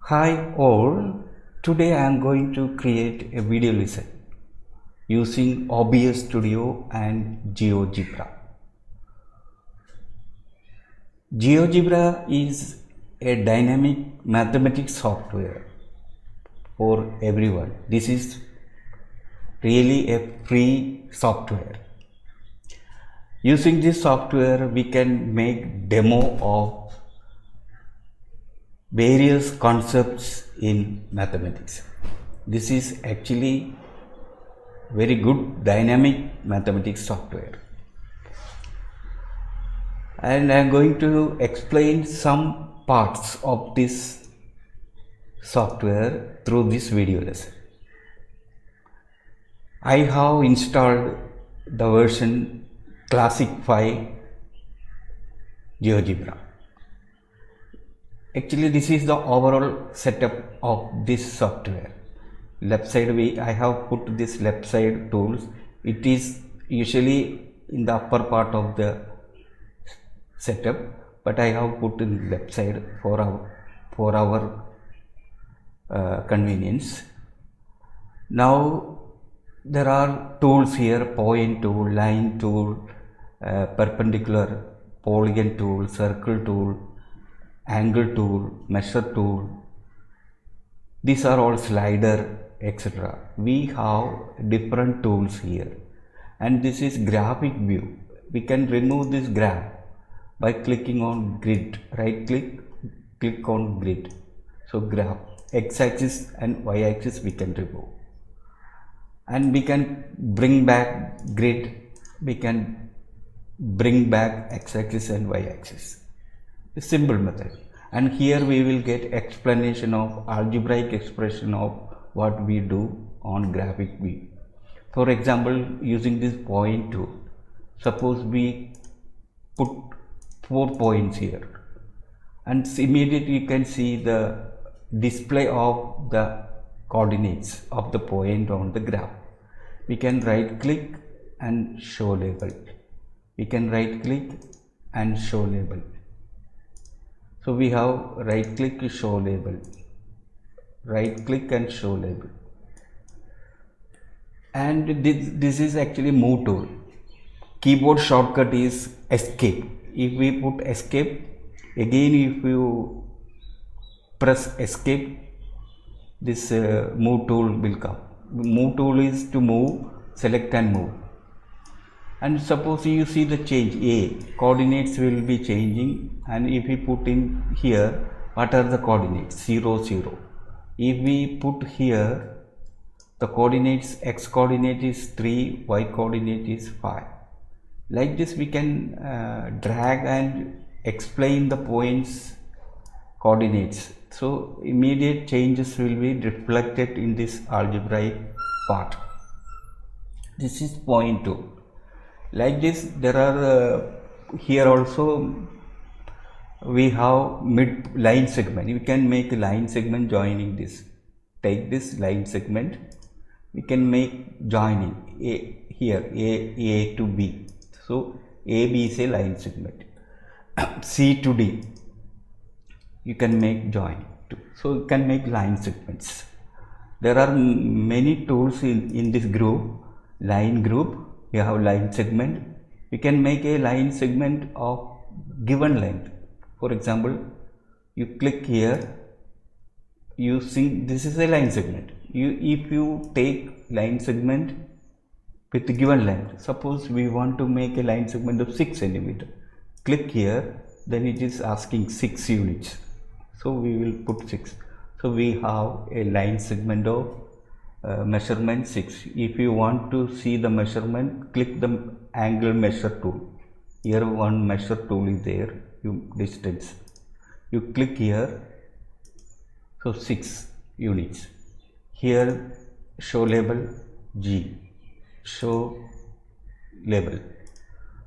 Hi all, today I am going to create a video lesson using OBS Studio and GeoGebra. GeoGebra is a dynamic mathematics software for everyone. This is really a free software. Using this software we can make demo of various concepts in mathematics. This is actually very good dynamic mathematics software, and I am going to explain some parts of this software through this video lesson. I have installed the version Classic 5 GeoGebra. Actually, this is the overall setup of this software. Left side I have put this left side tools. It is usually in the upper part of the setup, but I have put in left side for our convenience. Now there are tools here: point tool, line tool, perpendicular, polygon tool, circle tool, angle tool, measure tool. These are all slider, etc. We have different tools here, and this is graphic view. We can remove this graph by clicking on grid. Right click on grid. So graph, x-axis and y-axis we can remove, and we can bring back grid. We can bring back x-axis and y-axis. A simple method. And here we will get explanation of algebraic expression of what we do on graphic view. For example, using this point tool, suppose we put 4 points here, and immediately you can see the display of the coordinates of the point on the graph. We can right click and show label. We can right click and show label. So we have right click, show label, right click and show label. And this is actually move tool. Keyboard shortcut is escape. If we put escape, again if you press escape, this move tool will come. Move tool is to move, select and move. And suppose you see the change, A coordinates will be changing, and if we put in here, what are the coordinates? 0, 0. If we put here the coordinates, x coordinate is 3, y coordinate is 5. Like this we can drag and explain the points coordinates. So immediate changes will be reflected in this algebraic part. This is point tool. Like this, there are here also we have mid line segment. We can make a line segment joining this. Take this line segment, we can make joining A to B. So AB is a line segment. C to D, you can make join to. So you can make line segments. There are many tools in this group, line group. You have line segment. You can make a line segment of given length. For example, you click here, you see this is a line segment. If you take line segment with given length, suppose we want to make a line segment of 6 cm. Click here, then it is asking 6 units. So we will put 6. So we have a line segment of measurement 6. If you want to see the measurement, click the angle measure tool. Here one measure tool is there, distance. You click here, so 6 units. Here show label G, show label.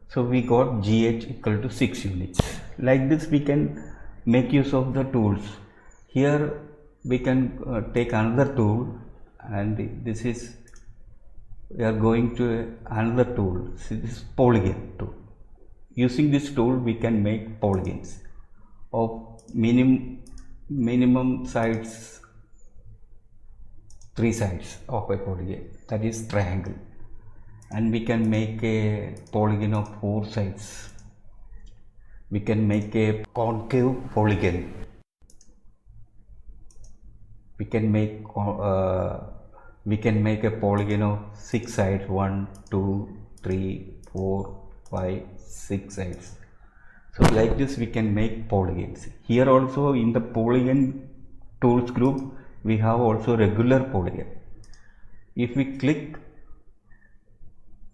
So we got GH equal to 6 units. Like this we can make use of the tools. Here we can take another tool, and this is, we are going to another tool. See, this is polygon tool. Using this tool we can make polygons of minimum sides, 3 sides of a polygon, that is triangle, and we can make a polygon of 4 sides. We can make a concave polygon. We can make a polygon of 6 sides, 1 2 3 4 5 6 sides. So like this we can make polygons. Here also in the polygon tools group we have also regular polygon. If we click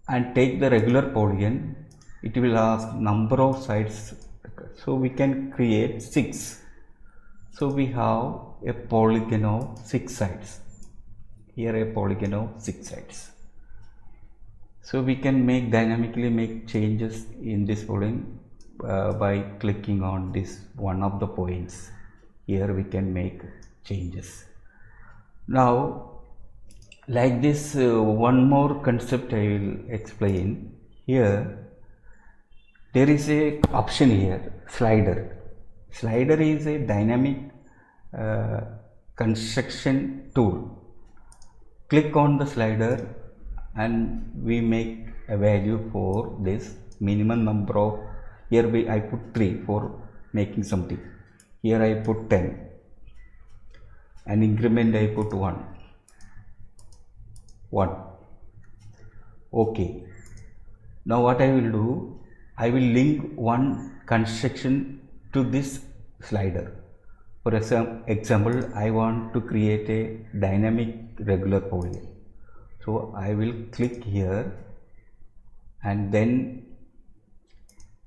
and take the regular polygon, it will ask number of sides, so we can create 6. So we have a polygon of 6 sides. Here a polygon of 6 sides. So we can dynamically make changes in this polygon by clicking on this one of the points. Here we can make changes. Now like this, one more concept I will explain. Here there is a option here, slider. Slider is a dynamic construction tool. Click on the slider and we make a value for this minimum number of, here I put 3 for making something. Here I put 10 and increment I put 1. Okay. Now what I will do, I will link one construction to this slider. For example, I want to create a dynamic regular polygon. So I will click here and then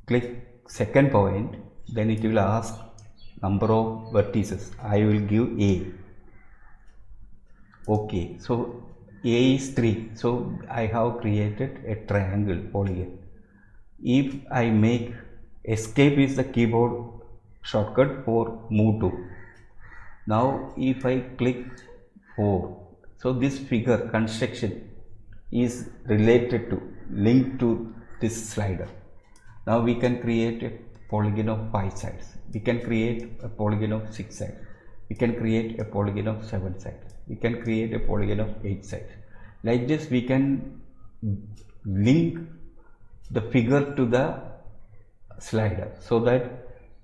click second point, then it will ask number of vertices. I will give A. Okay, so A is 3, so I have created a triangle polygon. If I make escape is the keyboard shortcut for move to. Now if I click 4, so this figure construction is related to, linked to this slider. Now we can create a polygon of 5 sides. We can create a polygon of 6 sides. We can create a polygon of 7 sides. We can create a polygon of 8 sides. Like this we can link the figure to the slider, so that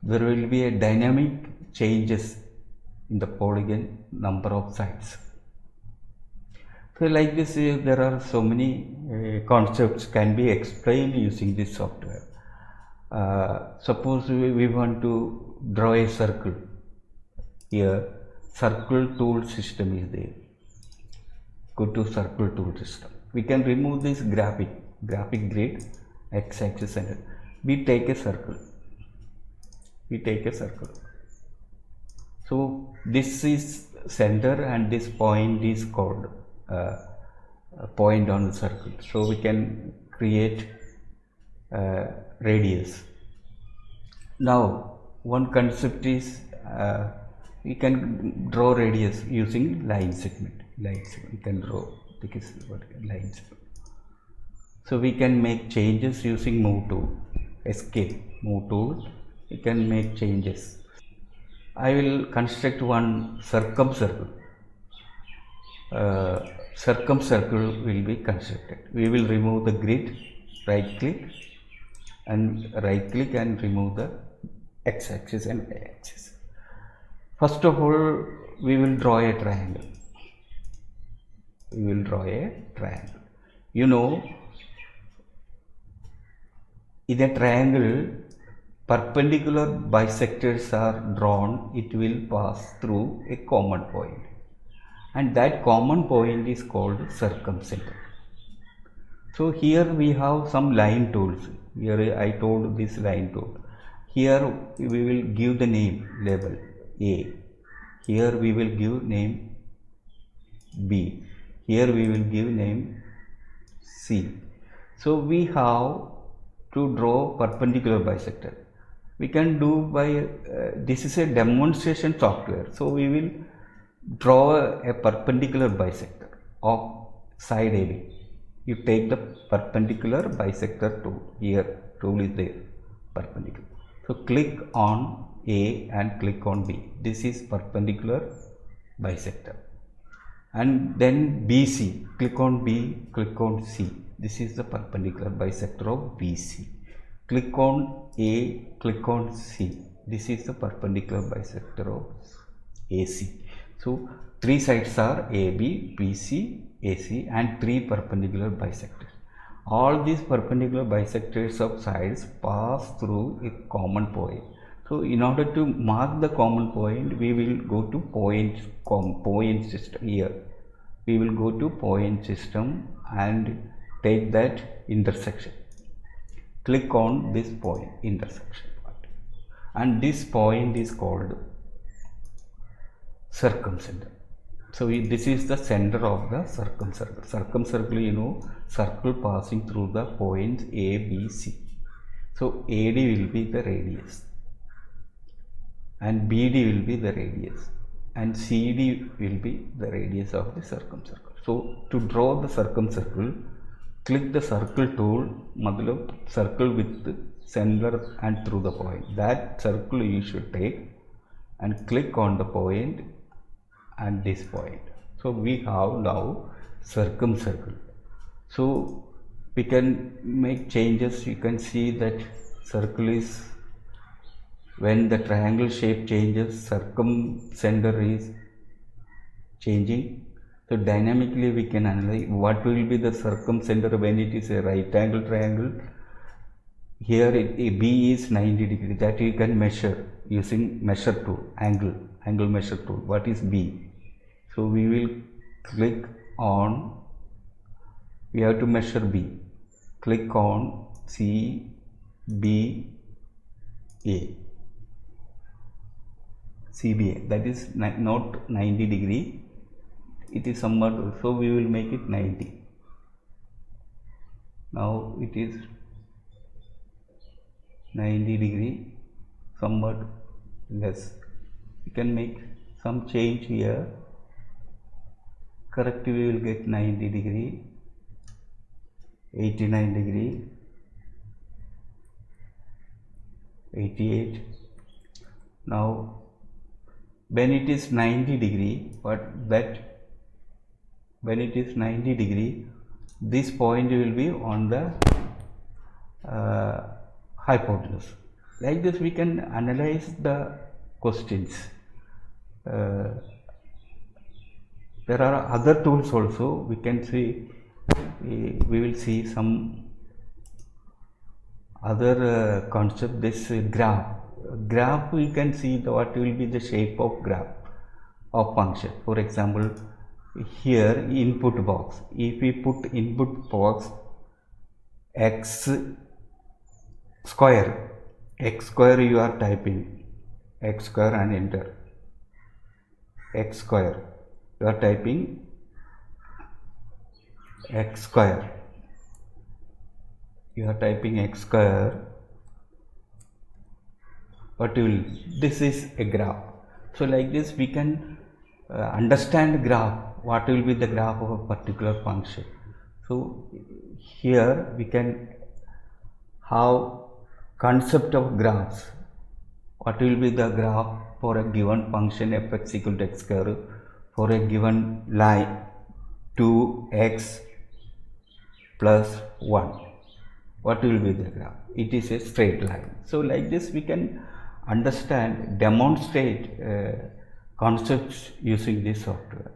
there will be a dynamic changes in the polygon number of sides. So like this, there are so many concepts can be explained using this software. Suppose we want to draw a circle. Here circle tool system is there. Go to circle tool system. We can remove this graphic grid, x-axis, and we take a circle. So this is center and this point is called point on the circle. So we can create radius. Now one concept is we can draw radius using line segment. We can draw this line segment. So we can make changes using move tool, escape, move tool. We can make changes. I will construct one circumcircle. Circumcircle will be constructed. We will remove the grid, right click and remove the x-axis and y-axis. First of all, we will draw a triangle. You know, in a triangle, perpendicular bisectors are drawn. It will pass through a common point, and that common point is called circumcenter. So here we have some line tools. Here I told this line tool. Here we will give the name label A. Here we will give name B. Here we will give name C. So we have to draw perpendicular bisector. We can do by this is a demonstration software. So we will draw a perpendicular bisector of side AB. You take the perpendicular bisector tool. Here tool is there, perpendicular. So click on A and click on B. This is perpendicular bisector. And then BC, click on B, click on C. This is the perpendicular bisector of BC. Click on A, click on C. This is the perpendicular bisector of AC. So three sides are AB, BC, AC, and three perpendicular bisectors. All these perpendicular bisectors of sides pass through a common point. So in order to mark the common point, we will go to point system. Here we will go to point system and take that intersection. Click on this point, intersection point, and this point is called circumcenter. So this is the center of the circumcircle. Circumcircle, you know, circle passing through the points A, B, C. So AD will be the radius, and BD will be the radius, and CD will be the radius of the circumcircle. So to draw the circumcircle, click the circle tool, matlab circle with the center and through the point. That circle you should take and click on the point and this point. So we have now circumcircle. So we can make changes. You can see that circle is, when the triangle shape changes, circumcenter is changing. So dynamically we can analyze what will be the circumcenter when it is a right angle triangle. Here B is 90 degrees, that you can measure using measure tool, angle measure tool. What is B? So we will click on, we have to measure B. Click on CBA. CBA, that is not 90 degree, it is somewhat, so we will make it 90. Now it is 90 degree, somewhat less. We can make some change here. Correct, we will get 90 degree, 89 degree, 88. Now when it is 90 degree, when it is 90 degree, this point will be on the hypotenuse. Like this we can analyze the questions. There are other tools also. We can see, we will see some other concept. This graph, we can see what will be the shape of graph of function. For example, here input box, if we put input box x square, you are typing x square and enter x square, you are typing x square, what will, this is a graph. So like this we can understand graph, what will be the graph of a particular function. So here we can have concept of graphs. What will be the graph for a given function fx equal to x square, for a given line 2x plus 1, what will be the graph? It is a straight line. So like this we can understand, demonstrate concepts using this software.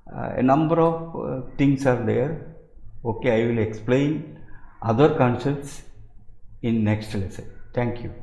A number of things are there. Okay, I will explain other concepts in next lesson. Thank you.